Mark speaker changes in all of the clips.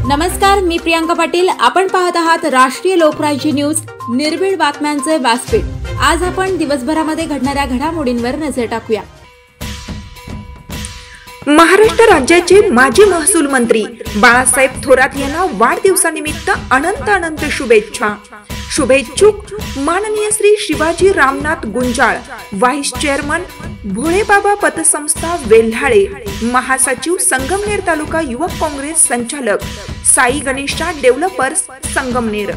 Speaker 1: नमस्कार, मी प्रियांका पाटील। आपण पाहत आहात राष्ट्रीय लोकराज्य न्यूज, निर्भीड बातम्यांचे व्यासपीठ। आज आपण दिवसभरामध्ये घडणाऱ्या घडामोडींवर नजर टाकूया।
Speaker 2: महाराष्ट्र राज्याचे माजी महसूल मंत्री बाळासाहेब थोरात यांना वाढदिवसानिमित्त अनंत शुभेच्छा। शुभेच्छुक माननीय श्री शिवाजी रामनाथ गुंजाळ, व्हाइस चेअरमन भोळेबाबा पतसंस्था वेल्हाळे, महासचिव संगमनेर तालुका युवक काँग्रेस, संचालक साई गणेशा डेव्हलपर्स संगमनेर।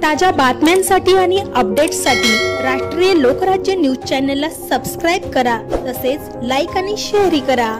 Speaker 3: ताज्या बातम्यांसाठी आणि अपडेट्ससाठी राष्ट्रीय लोकराज्य न्यूज चॅनलला सबस्क्राइब करा, तसेच लाईक आणि शेअर करा।